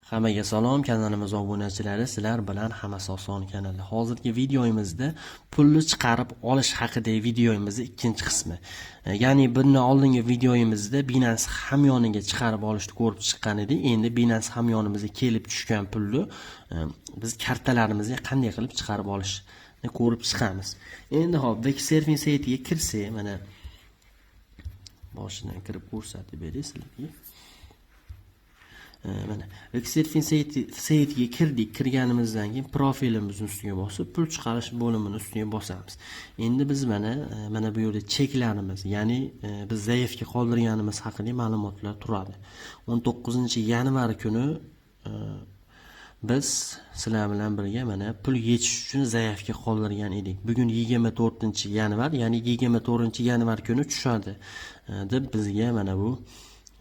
Hammaga salom, kanalimiz obunachilari, sizlar bilan Hammasi oson kanali. Hozirgi videomizda pulni chiqarib olish haqidagi videomizning ikkinchi qismi. Ya'ni bundan oldingi videomizda Binance hamyoniga chiqarib olishni ko'rib chiqqan edik. Endi Binance hamyonimizga kelib tushgan pulni biz kartalarimizga qanday qilib chiqarib olishni ko'rib chiqamiz. Endi hop, Vexsurfing saytiga kirsak, mana boshidan kirib ko'rsatib beray sizlarga. Mana Vexsurfing saytiga kirganimizdan keyin profilimizning ustiga bosib, pul chiqarish bo'limini ustiga bosamiz. Endi biz mana bu yerda cheklarimiz, ya'ni biz zaifga qoldirganimiz haqida ma'lumotlar turadi. 19-yanvar kuni biz sizlar bilan birga mana pul yechish uchun zaifga qoldirgan edik. Bugun 24-yanvar, ya'ni 24-yanvar kuni tushadi deb bizga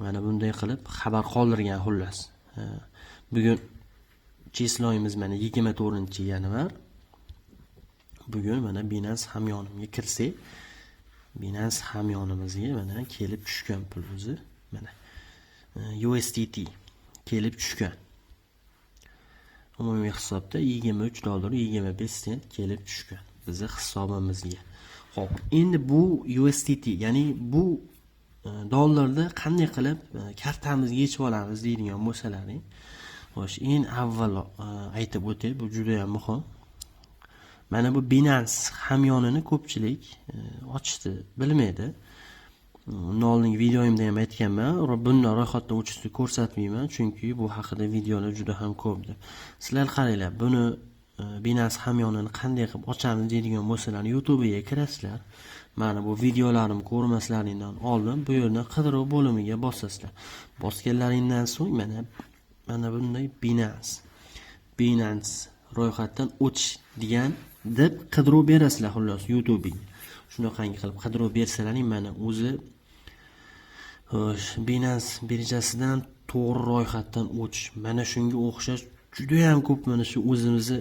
mana bunday qilib xabar qoldirgan xullas. Bugun chisloyimiz mana 24-yanvar. Bugun mana Binance hamyonimga kirsak, Binance hamyonimizga mana kelib tushgan pul o'zi mana USDT kelib tushgan. Umumiy hisobda $23.25 kelib tushgan bizning hisobimizga. Xo'p, endi bu USDT, ya'ni bu dollarda qanday qilib kartamizga yechib olamiz deydigan bo'lsalaring, xo'sh, eng avvalo aytib o'tay, bu juda ham muhim. Mana bu Binance hamyonini ko'pchilik ochishni bilmaydi. Undan oldingi videoyimda ham aytganman, bundan ro'yxatdan o'tishni ko'rsatmayman, chunki bu haqida videolar juda ham ko'pdi. Sizlar qaranglar, buni Binance hamyonini qanday qilib ochamiz deydigan bo'lsalar, YouTube'ga kirasizlar. Mana bu videolarim ko'rmaslaringdan oldin bu yerdan qidiruv bo'limiga bosasizlar. Bosganlaringdan so'ng mana bunday Binance ro'yxatdan o'tish degan deb qidiruv berasizlar xullas YouTube'ga. Shunaqangi qilib qidiruv bersalaring, mana o'zi Binance birjasidan to'g'ri ro'yxatdan o'tish. Mana shunga o'xshash juda ham ko'p mana shu o'zimizni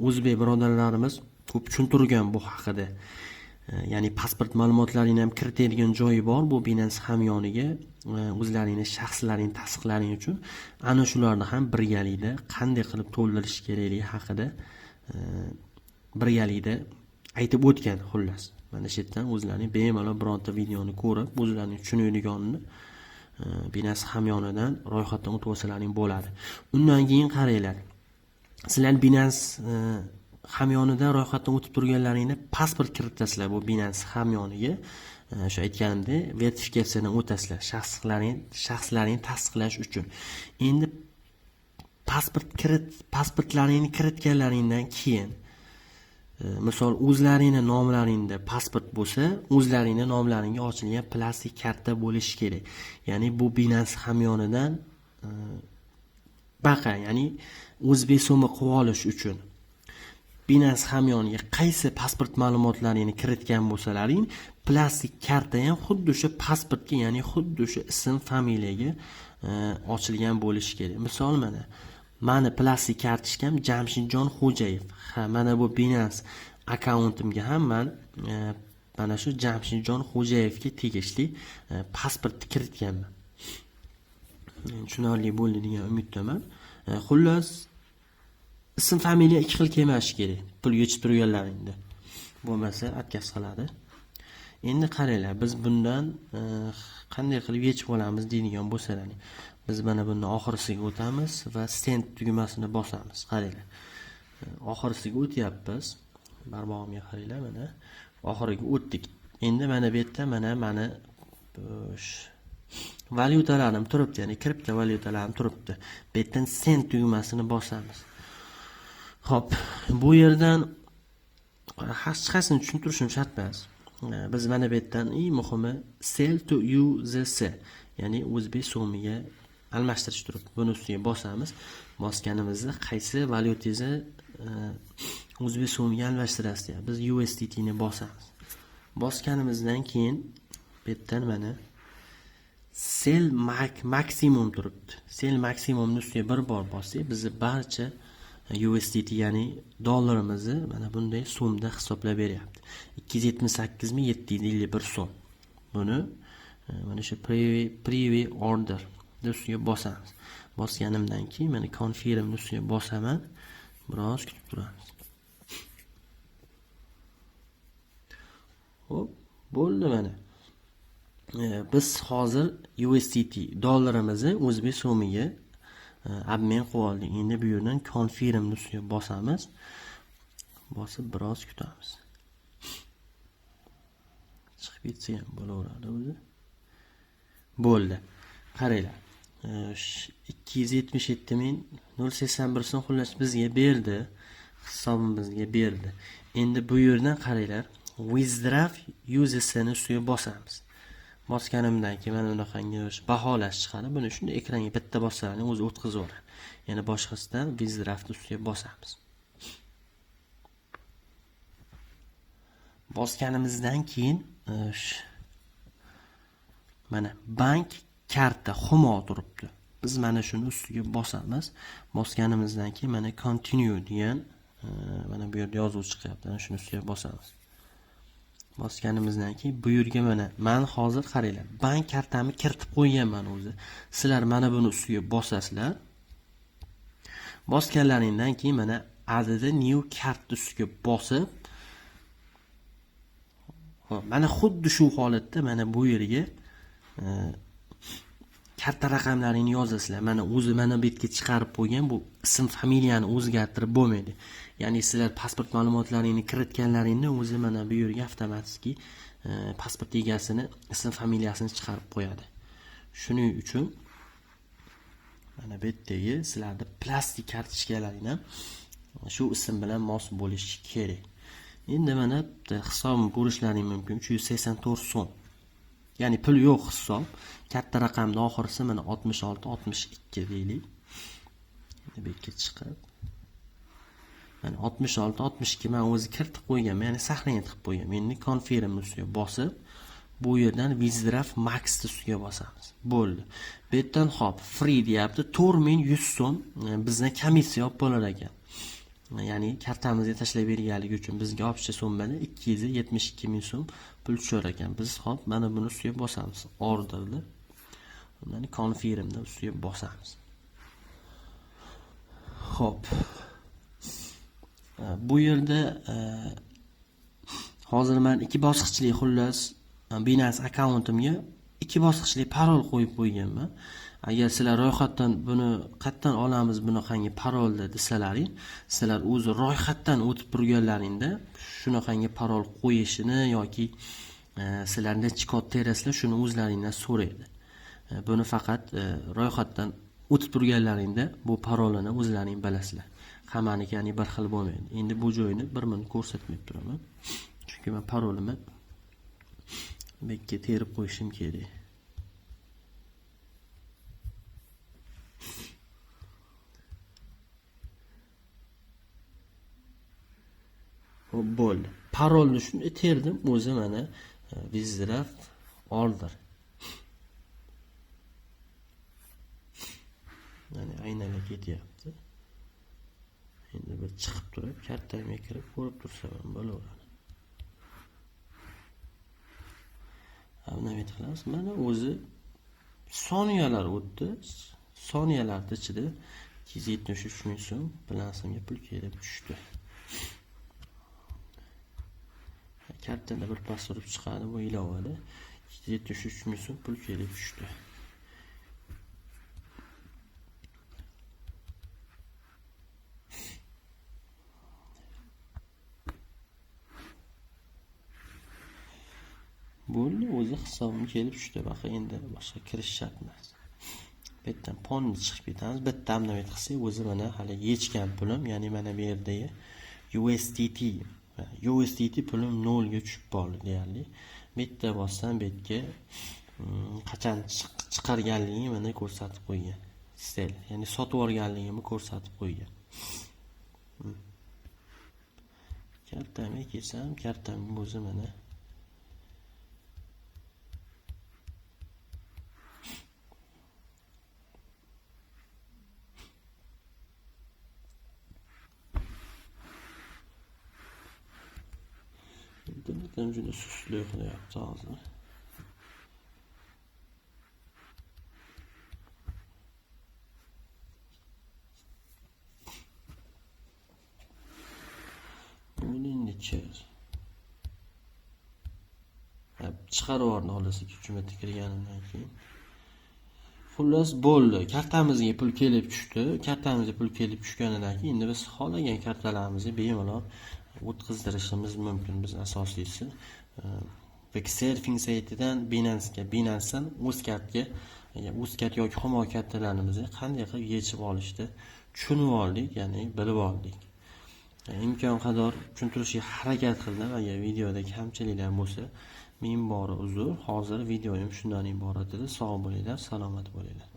o'zbek birodarlarimiz ko'p tushuntirgan bu haqida. Ya'ni pasport ma'lumotlarini ham kiritadigan joyi bor bu Binance hamyoniga, o'zlaringning shaxslaring tasdiqlaring uchun. Ana shularni ham birgalikda qanday qilib to'ldirish kerakligi haqida birgalikda aytib o'tgan xullas. Mana shu yerdan o'zlaring bemalol bironta videoni ko'rib, o'zlaring tushunadiganini Binance hamyonidan ro'yxatdan o'tib olsalaring bo'ladi. Undan keyin qaranglar. Sizlar Binance hamyonidan ro'yxatdan o'tib turganlaringni pasport kiritasizlar bu Binance hamyoniga. Shu aytganimdek, verifikatsiyadan o'tasizlar shaxslaringni tasdiqlash uchun. Endi pasportlaringni kiritganlaringdan keyin misol o'zlaringning nomlaringda pasport bo'lsa, o'zlaringning nomlaringga ochilgan plastik karta bo'lishi kerak. Ya'ni bu Binance hamyonidan ya'ni o'zbek so'mi qilib olish uchun Binance hamyoniga qaysi pasport ma'lumotlaringni kiritgan bo'lsalaring, plastik karta ham xuddi o'sha pasportga, ya'ni xuddi o'sha ism, familiyaga ochilgan bo'lishi kerak. Misol mani plastik kartochkam Jamshidjon Xo'jayev. Mana bu Binance akkauntimga ham mana shu Jamshidjon Xo'jayevga tegishli pasportni kiritganman. Tushunarli bo'ldi degan umiddaman. Xullas, ism familiya ikki xil kelmashi kerak pul yechib turganlaringda. Bo'lmasa atkas qiladi. Endi qaranglar, biz bundan qanday qilib yechib olamiz deydigan bo'lsalaring, biz mana bundan oxirisiga o'tamiz va send tugmasini bosamiz. Qaranglar. Oxirisiga o'tyapmiz. Barmog'imga qaranglar, mana oxiriga o'tdik. Endi mana bu yerda mana valyutalarim turibdi, ya'ni kripto valyutalarim turibdi. Bu yerdan send tugmasini bosamiz. Xo'p, bu yerdan hech qaysini tushuntirishim shart emas. Biz mana bu yerdan eng muhimi sell to USD, ya'ni o'zbek so'miga almashtirish turibdi. Buni ustiga bosamiz. Bosganimizda qaysi valyutangizni o'zbek so'miga almashtirasiz deyapti. Biz USDT ni bosamiz. Bosganimizdan keyin bu yerdan mana sell maksimum turibdi. Sell maksimumni ustiga bir bor bossak, bizni barcha USDT, ya'ni dollarimizni mana bunday so'mda hisoblab beryapti. 278.751 so'm. Buni mana shu preview order ustiga bosamiz. Bosganimdan keyin mana confirmni ustiga bosaman. Biroz kutib turamiz. Hop, bo'ldi mana. Biz hozir USDT dollarimizni o'zbek so'miga obmen qilib oldik. Endi bu yerdan confirmni ustiga bosamiz. Bosib biroz kutamiz. Chiqib ketsa ham bo'laveradi o'zi. Bo'ldi. Qaranglar. 277.081 so'm xullas bizga berdi. Hisobimizga berdi. Endi bu yerdan qaranglar. Withdraw users'ni ustiga bosamiz. Bosganimdan keyin mana bunaqangi baholash chiqadi. Buni shunday ekranga bitta bossalarni o'zi o'tkazib yuboradi. Yana boshqasidan withdraw ustiga bosamiz. Bosganimizdan keyin mana bank karta Humo turibdi. Biz mana shuni ustiga bosamiz. Bosganimizdan keyin mana continue degan mana bu yerda yozuv chiqyapti. Mana shuni ustiga bosamiz. Bosganimizdan keyin bu yerga mana men hozir qaranglar, bank kartamni kiritib qo'yganman o'zi. Sizlar mana buni ustiga bosasizlar. Bosganlaringdan keyin mana add new card ustiga bosib mana xuddi shu holatda mana bu yerga karta raqamlarini yozasizlar. Mana o'zi mana bu yerga chiqarib qo'ygan bu ism familiyani o'zgartirib bo'lmaydi. Ya'ni sizlar pasport ma'lumotlaringni kiritganlaringda o'zi mana bu yerga avtomatik pasport egasini ism familiyasini chiqarib qo'yadi. Shuning uchun mana bu yerdagi sizlarda plastik kartochkalaringdan shu ism bilan mos bo'lishi kerak. Endi mana hisobni ko'rishlaring mumkin. 384 so'm. Ya'ni pul yo'q hisob. Katta raqamning oxirisi mana 66 62 deylik. Endi bu yerga chiqib mana 66 62 men o'zi kiritib qo'yganman, ya'ni saqlanib qilib qo'yganman. Endi confirm ustiga bosib bu yerdan withdraw max ustiga bosamiz. Bo'ldi. Bu yerdan hop free deyapti. 4100 so'm bizdan komissiya olib bo'lar ekan. Ya'ni kartamizga tashlab berganligi uchun bizga obcha so'mmada 272.000 so'm pul tushar ekan. Biz hop mana buni ustiga bosamiz. Orderni. Uni confirmda ustiga bosamiz. Hop. Bu yerda hozir men ikki bosqichli xullas Binance akkauntimga ikki bosqichli parol qo'yib qo'yganman. Agar sizlar ro'yxatdan buni qayerdan olamiz bunaqangi parolni desalaring, sizlar o'zi ro'yxatdan o'tib turganlaringda shunaqangi parol qo'yishini yoki sizlar necha kod terasizlar shuni o'zlaringdan so'raydi. Buni faqat ro'yxatdan o'tib turganlaringda bu parolini o'zlaring bilasizlar. Hammaniki ya'ni bir xil bo'lmaydi. Endi bu joyini bir minut ko'rsatmay turaman. Chunki men parolimni bekka terib qo'yishim kerak. Hop bo'ldi. Parolni shunday terdim, o'zi mana withdraw order. Ya'ni aynaga ketyapti. Endi bir chiqib turib, kartamga kirib ko'rib tursam ham bo'laveradi. Nima qilamiz? Mana o'zi soniyalar o'tdi. Soniyalar ichida 273.000 so'm bilansimga pul kelib tushdi. Kartada bir pas urib chiqadi bu ilovada 273.000 so'm pul kelib tushdi. Bo'ldi, o'zi hisobim kelib tushdi. Baqa endi boshqa kirish shart emas. Bu yerdan ponni chiqib ketamiz. Bitta nima qilsak, o'zi mana hali yechgan pulim, ya'ni mana bu yerdagi USDT pulim 0 ga tushib qoldi deyarli. Bitta bossam bu yerga qachon chiqarganligini mana ko'rsatib qo'ygan. Istaylar, ya'ni sotib olganligimni ko'rsatib qo'ygan. Kartamga kelsam, kartamning o'zi mana internetim juda suslik qilyapti hozir. chiqarib yubordi xullas 2-3 marta kirganidan keyin. Xullas bo'ldi. Kartamizga pul kelib tushdi. Kartamizga pul kelib tushganidan keyin endi biz xohlagan kartalarimizni bemalol o'tkazdirishimiz mumkin. Biz asosiysi Surfing saytidan Binance'dan Uzcard yoki Humo kartalarimizni qanday qilib yechib olishni tushunib oldik, ya'ni bilib oldik. Imkon qadar tushuntirishga harakat qildim. Agar videoda kamchiliklar bo'lsa, ming bora uzr. Hozir videoyim shundan iborat edi. Sog' bo'linglar, salomat bo'linglar.